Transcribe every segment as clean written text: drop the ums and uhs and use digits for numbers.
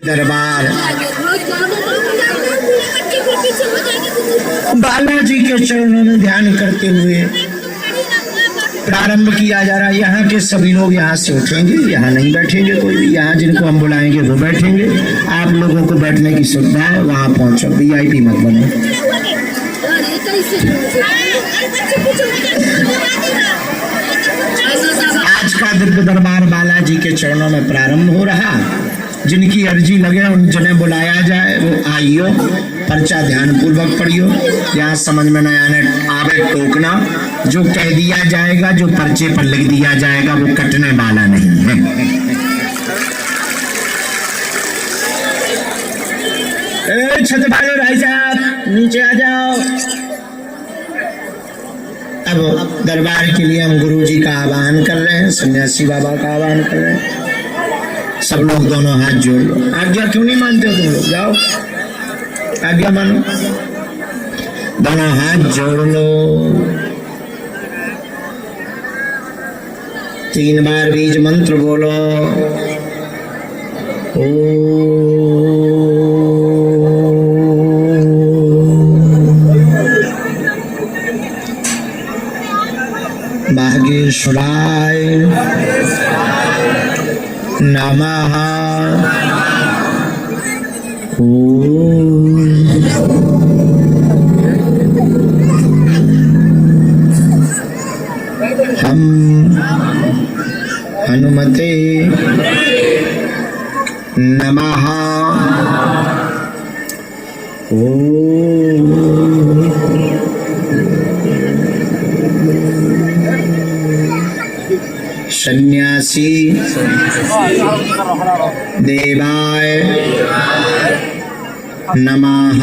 दरबार बालाजी के चरणों में ध्यान करते हुए प्रारंभ किया जा रहा है। यहाँ के सभी लोग यहाँ से उठेंगे, यहाँ नहीं बैठेंगे कोई भी। यहाँ जिनको हम बुलाएंगे वो बैठेंगे। आप लोगों को बैठने की सुविधा है, वहाँ पहुँचो, VIP मत बनो। आज का दिव्य दरबार बालाजी के चरणों में प्रारंभ हो रहा। जिनकी अर्जी लगे उन जिन्हें बुलाया जाए वो आइयो, पर्चा ध्यान पूर्वक पढ़ियो। यहाँ समझ में न आवे टोकना, जो कह दिया जाएगा, जो पर्चे पर लिख दिया जाएगा वो कटने वाला नहीं है। छत वाले भाई साहब नीचे आ जाओ। अब दरबार के लिए हम गुरु जी का आह्वान कर रहे हैं, सन्यासी बाबा का आह्वान कर रहे हैं। सब लोग दोनों हाथ जोड़ लो। आज्ञा क्यों नहीं मानते हो तुम लोग? जाओ आज्ञा मानो। दोनों हाथ जोड़ लो। 3 बार बीज मंत्र बोलो। बागेश्वराय नमः। हम हनुमते नमः। सन्यासी देवाय नमः।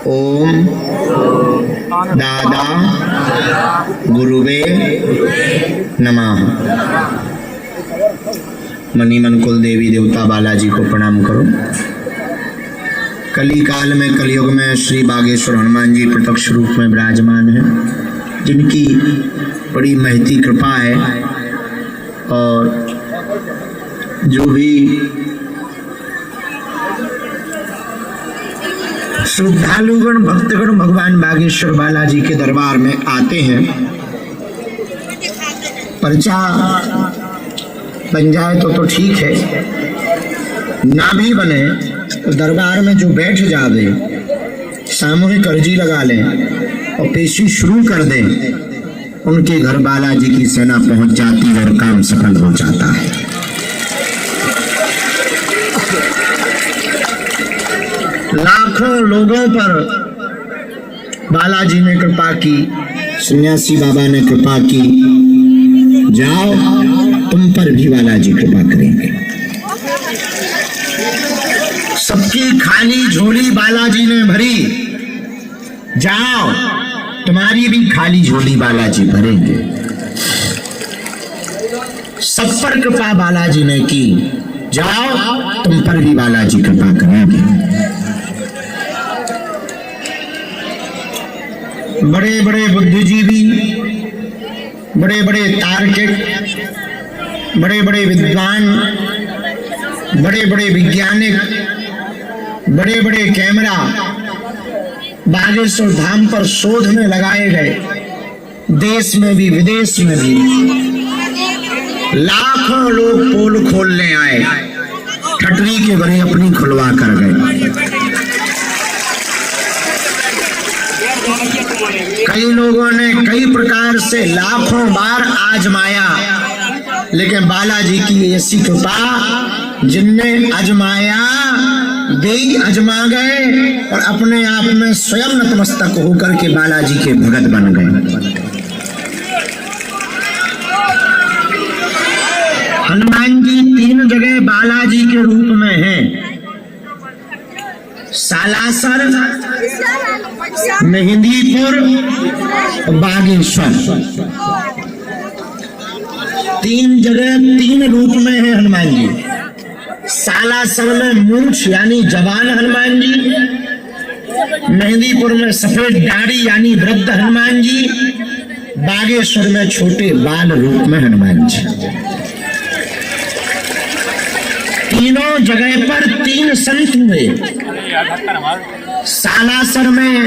ओम दादा गुरुवे नमः। मणिमन कुल देवी देवता बालाजी को प्रणाम करो। कली काल में कलयुग में श्री बागेश्वर हनुमान जी प्रत्यक्ष रूप में विराजमान हैं, जिनकी बड़ी महती कृपा है। और जो भी श्रद्धालुगण भक्तगण भगवान बागेश्वर बालाजी के दरबार में आते हैं, पर्चा बन जाए तो ठीक है, ना भी बने तो दरबार में जो बैठ जावे सामूहिक अर्जी लगा लें और पेशी शुरू कर दें, उनके घर बालाजी की सेना पहुंच जाती और काम सफल हो जाता है। लाखों लोगों पर बालाजी ने कृपा की, सन्यासी बाबा ने कृपा की। जाओ, तुम पर भी बालाजी कृपा करेंगे। सबकी खाली झोली बालाजी ने भरी। जाओ, तुम्हारी भी खाली झोली बालाजी भरेंगे। सब पर कृपा बालाजी ने की। जाओ, तुम पर भी बालाजी कृपा करेंगे। बड़े बड़े बुद्धिजीवी, बड़े बड़े तार्किक, बड़े बड़े विद्वान, बड़े बड़े वैज्ञानिक, बड़े बड़े कैमरा बागेश्वर धाम पर शोध में लगाए गए। देश में भी विदेश में भी लाखों लोग पोल खोलने आए, ठटरी के बड़े अपनी खुलवा कर गए। कई लोगों ने कई प्रकार से लाखों बार आजमाया, लेकिन बालाजी की ऐसी कृपा, जिनने आजमाया वे आजमा गए और अपने आप में स्वयं नतमस्तक होकर के बालाजी के भगत बन गए। हनुमान जी 3 जगह बालाजी के रूप में हैं। सालासर, मेहंदीपुर, बागेश्वर। 3 जगह 3 रूप में है हनुमान जी। सालासर में मूंछ यानी जवान हनुमान जी, मेहंदीपुर में सफेद दाढ़ी यानी वृद्ध हनुमान जी, बागेश्वर में छोटे बाल रूप में हनुमान जी। तीनों जगह पर 3 संत हुए। सालासर में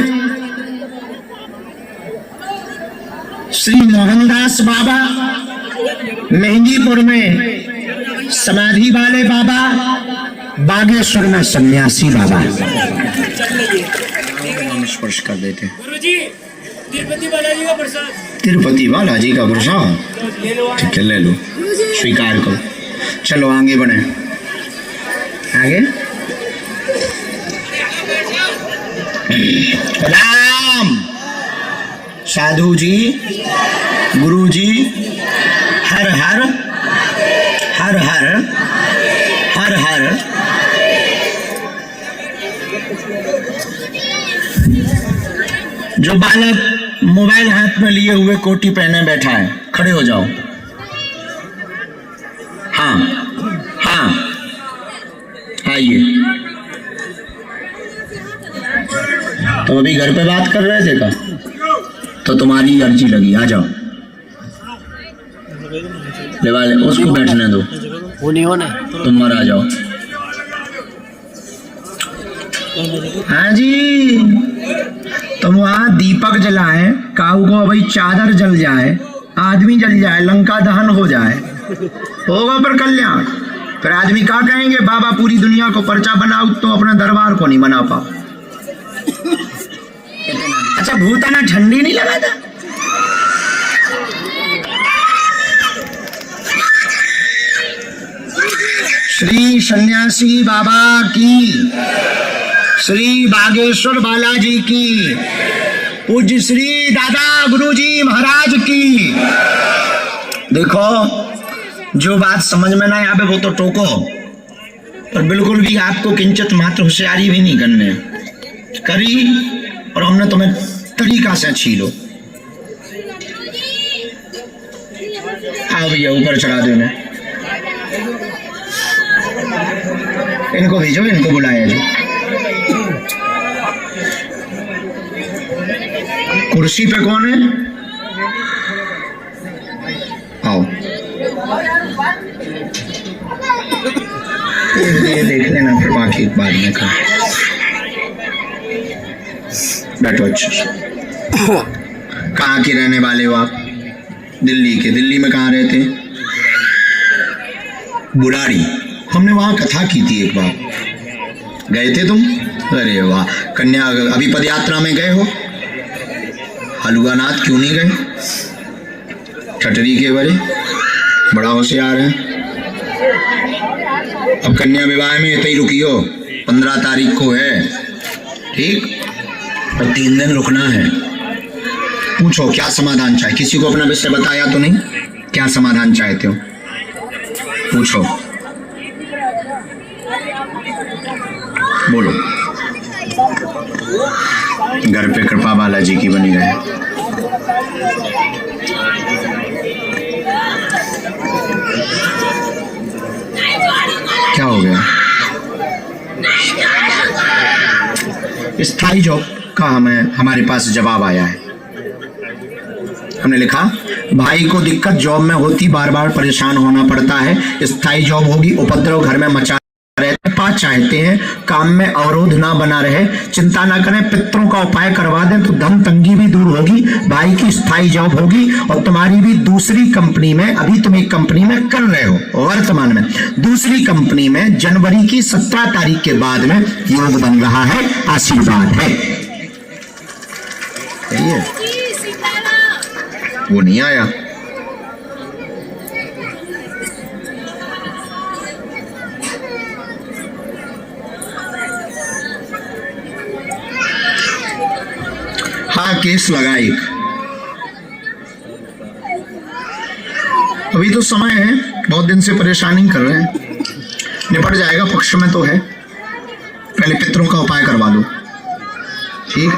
श्री मोहनदास बाबा, मेहंदीपुर में समाधि वाले बाबा, बागेश्वर में सन्यासी बाबा। स्पर्श कर देते। तिरुपति बालाजी का प्रसाद, तिरुपति बालाजी का प्रसाद, ठीक है ले लो, स्वीकार करो। चलो आगे बढ़े, आगे। राम साधु जी, गुरु जी, हर हर हर हर हर हर। जो बालक मोबाइल हाथ में लिए हुए कोटी पहने बैठा है, खड़े हो जाओ। हाँ हाँ आइए। तो अभी घर पे बात कर रहे थे का, तो तुम्हारी अर्जी लगी, आ जाओ। ले वाले उसको बैठने दो, वो नहीं होने तुम मर आ जाओ। हाँ जी, तुम वहां दीपक जलाए, काऊ को भाई चादर जल जाए, आदमी जल जाए, लंका दहन हो जाए, होगा पर कल्याण। फिर आदमी क्या कहेंगे, बाबा पूरी दुनिया को पर्चा बनाओ तो अपने दरबार को नहीं बना पाओ। अच्छा भूताना ठंडी नहीं लगा था? श्री सन्यासी बाबा की, श्री बागेश्वर बालाजी की, पूज्य श्री दादा गुरुजी महाराज की। देखो जो बात समझ में ना आवे वो तो टोको, पर बिल्कुल भी आपको किंचित मात्र होशियारी भी नहीं करने करी, और हमने तुम्हें तरीका से छीलो। आओ भैया ऊपर चढ़ा दो इन्हें, इनको भेजो, इनको बुलाया जी। कुर्सी पे कौन है? आओ ये देख लेना, फिर बाकी बाद में कर। बैठो अच्छे से। कहाँ के रहने वाले हो आप? दिल्ली के। दिल्ली में कहाँ रहते? बुराड़ी। हमने वहां कथा की थी एक बार, गए थे तुम? अरे वाह, कन्या अभी पदयात्रा में गए हो? हलुआनाथ क्यों नहीं गए? ठटरी के बड़े बड़ा होशियार है। अब कन्या विवाह में इतना ही रुकियो, 15 तारीख को है, ठीक? और 3 दिन रुकना है। पूछो क्या समाधान चाहिए? किसी को अपना विषय बताया तो नहीं? क्या समाधान चाहते हो? पूछो, बोलो। घर पे कृपा बालाजी की बनी रहे। क्या हो गया? स्थायी जॉब का हमारे पास जवाब आया है। हमने लिखा, भाई को दिक्कत जॉब में होती, बार बार परेशान होना पड़ता है। स्थायी जॉब होगी, उपद्रव घर में मचा रहते, पाँच चाहते हैं काम में अवरोध ना बना रहे, चिंता ना करें, पितरों का उपाय करवा दें तो धन तंगी भी दूर होगी, भाई की स्थायी जॉब होगी, और तुम्हारी भी दूसरी कंपनी में, अभी तुम एक कंपनी में कर रहे हो वर्तमान में, दूसरी कंपनी में जनवरी की 17 तारीख के बाद में योग बन रहा है। आशीर्वाद है। वो नहीं आया। हाँ केस लगा एक, अभी तो समय है, बहुत दिन से परेशानी कर रहे हैं, निपट जाएगा, पक्ष में तो है। पहले पितरों का उपाय करवा दो, ठीक?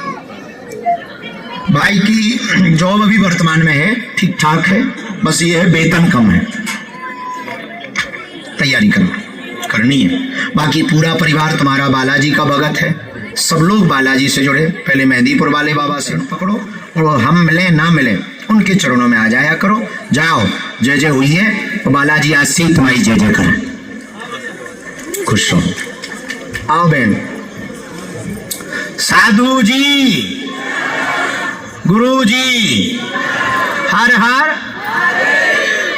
भाई की जॉब अभी वर्तमान में है, ठीक ठाक है, बस ये है वेतन कम है, तैयारी करनी है। बाकी पूरा परिवार तुम्हारा बालाजी का भगत है, सब लोग बालाजी से जुड़े। पहले मेहंदीपुर वाले बाबा से पकड़ो, और हम मिले ना मिले उनके चरणों में आ जाया करो। जाओ, जय जय हुई है तो बालाजी आज से तुम्हारी जय जय करें। खुश रहो। आओ बहन। साधु जी, गुरु जी, हर हर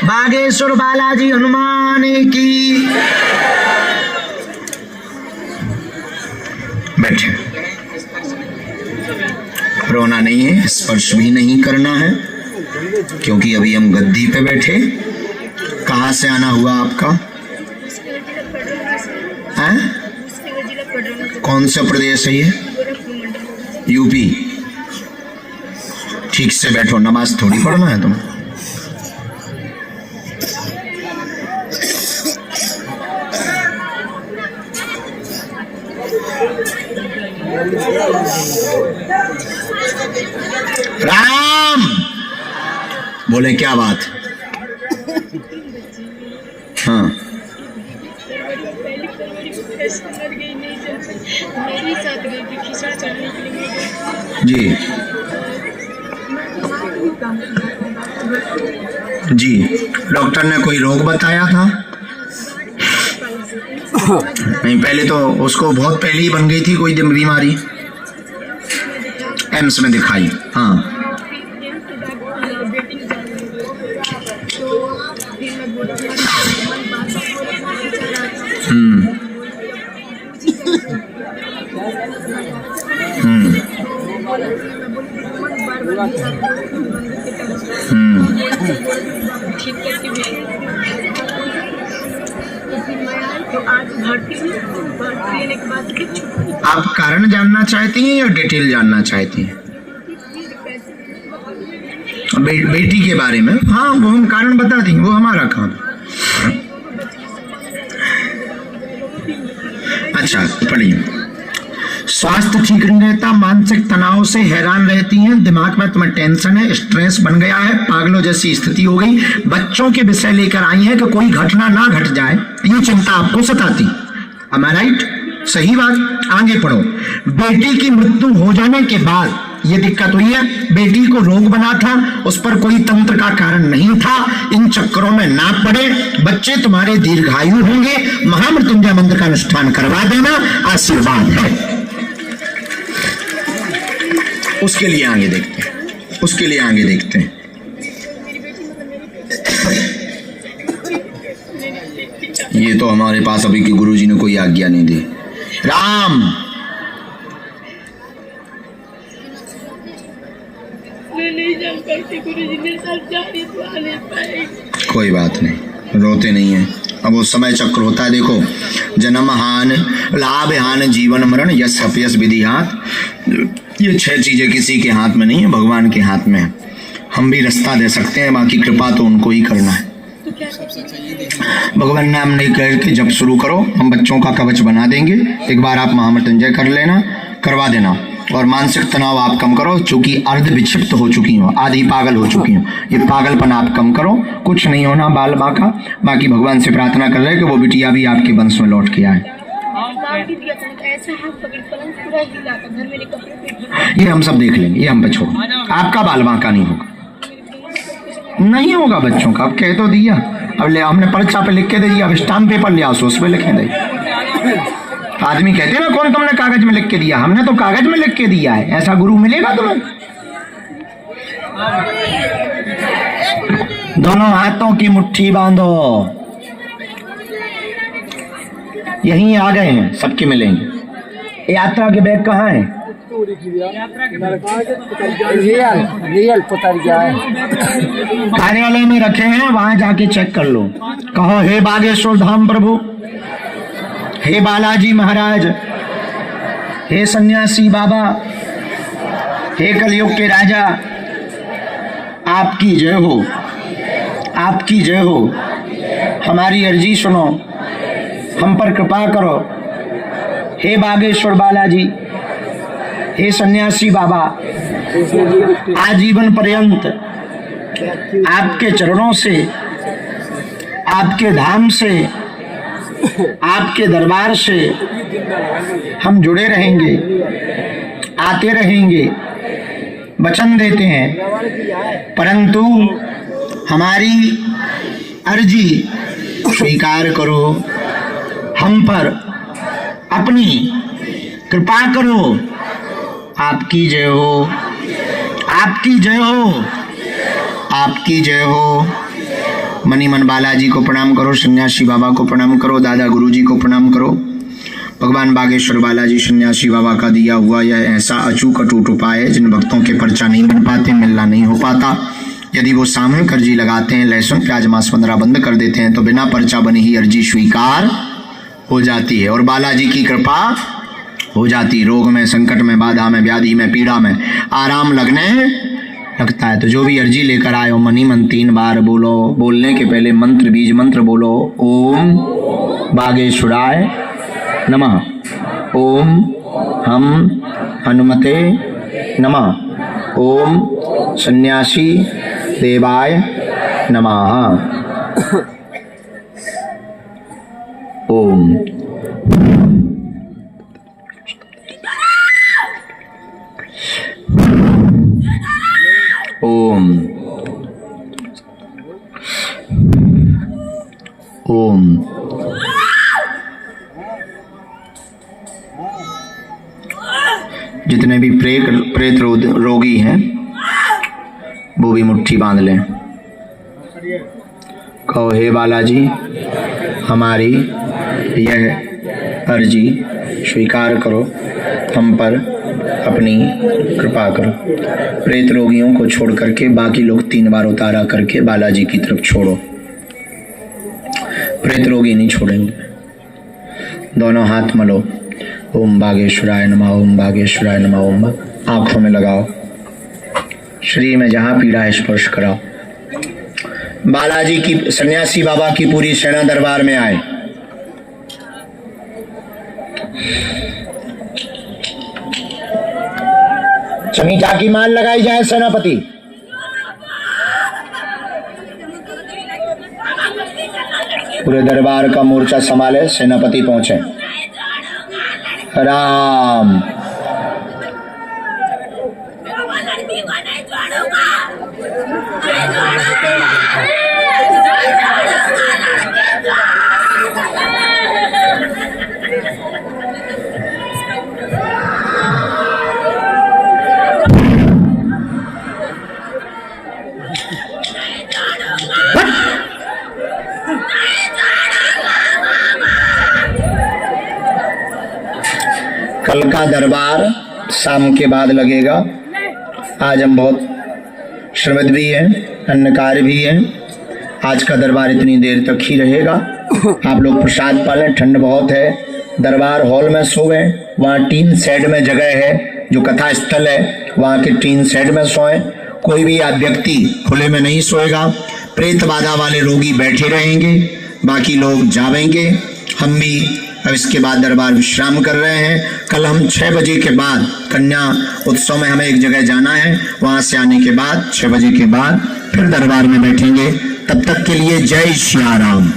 बागेश्वर बालाजी हनुमान की। बैठे। रोना नहीं है, स्पर्श भी नहीं करना है, क्योंकि अभी हम गद्दी पे बैठे। कहाँ से आना हुआ आपका? हैं? कौन सा प्रदेश है ये? यूपी। ठीक से बैठो, नमाज थोड़ी पढ़ना है तुम। राम बोले, क्या बात? हाँ, जी जी। डॉक्टर ने कोई रोग बताया था? नहीं, पहले तो उसको बहुत पहले ही बन गई थी कोई बीमारी। एम्स में दिखाई? हाँ। आप कारण जानना चाहती हैं या डिटेल जानना चाहती हैं? बेटी के बारे में? हाँ, वो हम कारण बता देंगे, वो हमारा काम। अच्छा, पढ़िए। स्वास्थ्य ठीक नहीं रहता, मानसिक तनाव से हैरान रहती हैं, दिमाग में तुम्हें टेंशन है, स्ट्रेस बन गया है, पागलों जैसी स्थिति हो गई, बच्चों के विषय लेकर आई है कि कोई घटना ना घट जाए, ये चिंता आपको सताती। Am I right? सही बात। आगे पढ़ो। बेटी की मृत्यु हो जाने के बाद ये दिक्कत हुई है। बेटी को रोग बना था, उस पर कोई तंत्र का कारण नहीं था, इन चक्करों में ना पड़े। बच्चे तुम्हारे दीर्घायु होंगे, महामृत्युंजय मंत्र का अनुष्ठान करवा देना, आशीर्वाद है। उसके लिए आगे देखते हैं, उसके लिए आगे देखते हैं। ये तो हमारे पास अभी के गुरुजी ने कोई आज्ञा नहीं दी। राम, मैं नहीं जा पाती गुरुजी, मेरे साथ जा रही तो आ नहीं पाएगी। कोई बात नहीं, रोते नहीं है। अब वो समय चक्र होता है। देखो, जन्म हान, लाभ हान, जीवन मरण, यश अपयश विधि हाथ। ये 6 चीजें किसी के हाथ में नहीं है, भगवान के हाथ में है। हम भी रास्ता दे सकते हैं, बाकी कृपा तो उनको ही करना है। भगवान नाम नहीं करके जब शुरू करो, हम बच्चों का कवच बना देंगे। एक बार आप महामृत्युंजय कर लेना, करवा देना, और मानसिक तनाव आप कम करो। चूंकि अर्ध विक्षिप्त हो चुकी हो, आधी पागल हो चुकी हो, ये पागलपन आप कम करो। कुछ नहीं होना बाल माँ का। बाकी भगवान से प्रार्थना कर रहे हैं कि वो बिटिया भी आपके वंश में लौट के आए। ये हम सब देख लेंगे, ये हम पे छोड़ो। आपका बाल माँ का नहीं होगा, नहीं होगा बच्चों का। अब कह तो दिया, अब ले हमने परीक्षा पे लिख के दे दिया, अब स्टाम्प पेपर ले आओ, उस पे लिखे दे। आदमी कहते हैं ना, कौन तुमने कागज में लिख के दिया? हमने तो कागज में लिख के दिया है। ऐसा गुरु मिलेगा तुम्हें? दोनों हाथों की मुट्ठी बांधो। यहीं आ गए हैं, सबके मिलेंगे। यात्रा के बैग कहाँ है? कार्यालय में रखे हैं, वहां जाके चेक कर लो। कहो, हे बागेश्वर धाम प्रभु, हे बालाजी महाराज, हे सन्यासी बाबा, हे कलयुग के राजा, आपकी जय हो, आपकी जय हो। हमारी अर्जी सुनो, हम पर कृपा करो। हे बागेश्वर बालाजी, हे सन्यासी बाबा, आजीवन पर्यंत आपके चरणों से, आपके धाम से, आपके दरबार से हम जुड़े रहेंगे, आते रहेंगे, वचन देते हैं। परंतु हमारी अर्जी स्वीकार करो, हम पर अपनी कृपा करो। आपकी जय हो, आपकी जय हो, आपकी जय हो। मनी मन बालाजी को प्रणाम करो, सन्यासी बाबा को प्रणाम करो, दादा गुरुजी को प्रणाम करो। भगवान बागेश्वर बालाजी सन्यासी बाबा का दिया हुआ यह ऐसा अचूक अटूट उपाय है जिन भक्तों के पर्चा नहीं बन पाते, मिलना नहीं हो पाता, यदि वो सामूहिक अर्जी लगाते हैं, लहसुन प्याज मांस वगैरह बंद कर देते हैं तो बिना पर्चा बनी ही अर्जी स्वीकार हो जाती है और बालाजी की कृपा हो जाती। रोग में, संकट में, बाधा में, व्याधि में, पीड़ा में आराम लगने लगता है। तो जो भी अर्जी लेकर आए हो मनी मन 3 बार बोलो। बोलने के पहले मंत्र, बीज मंत्र बोलो। ओम बागेश्वराय नमः, ओम हम हनुमते नमः, ओम सन्यासी देवाय नमः। ओम ओम ओम जितने भी प्रेत रोगी हैं वो भी मुट्ठी बांध लें। कहो हे बालाजी, हमारी यह अर्जी स्वीकार करो, हम पर अपनी कृपा करो। प्रेत रोगियों को छोड़ करके बाकी लोग 3 बार उतारा करके बालाजी की तरफ छोड़ो। प्रेत रोगी नहीं छोड़ेंगे। दोनों हाथ मलो। ओम बागेश्वराय नमः, ओम बागेश्वराय नमः। ओम आंखों में लगाओ, शरीर में जहां पीड़ा है स्पर्श कराओ। बालाजी की, सन्यासी बाबा की पूरी सेना दरबार में आए। समीचा की माल लगाई जाए सेनापति। पूरे दरबार का मोर्चा संभाले, सेनापति पहुंचे। राम कल का दरबार शाम के बाद लगेगा। आज हम बहुत श्रमित भी हैं, अन्य कार्य भी हैं। आज का दरबार इतनी देर तक ही रहेगा। आप लोग प्रसाद पालें, ठंड बहुत है। दरबार हॉल में सोए, वहाँ टीन शेड में जगह है, जो कथा स्थल है वहाँ के टीन शेड में सोए। कोई भी व्यक्ति खुले में नहीं सोएगा। प्रेत बाधा वाले रोगी बैठे रहेंगे, बाकी लोग जावेंगे। हम भी अब इसके बाद दरबार विश्राम कर रहे हैं। कल हम 6 बजे के बाद कन्या उत्सव में हमें एक जगह जाना है, वहां से आने के बाद 6 बजे के बाद फिर दरबार में बैठेंगे। तब तक के लिए जय श्री राम।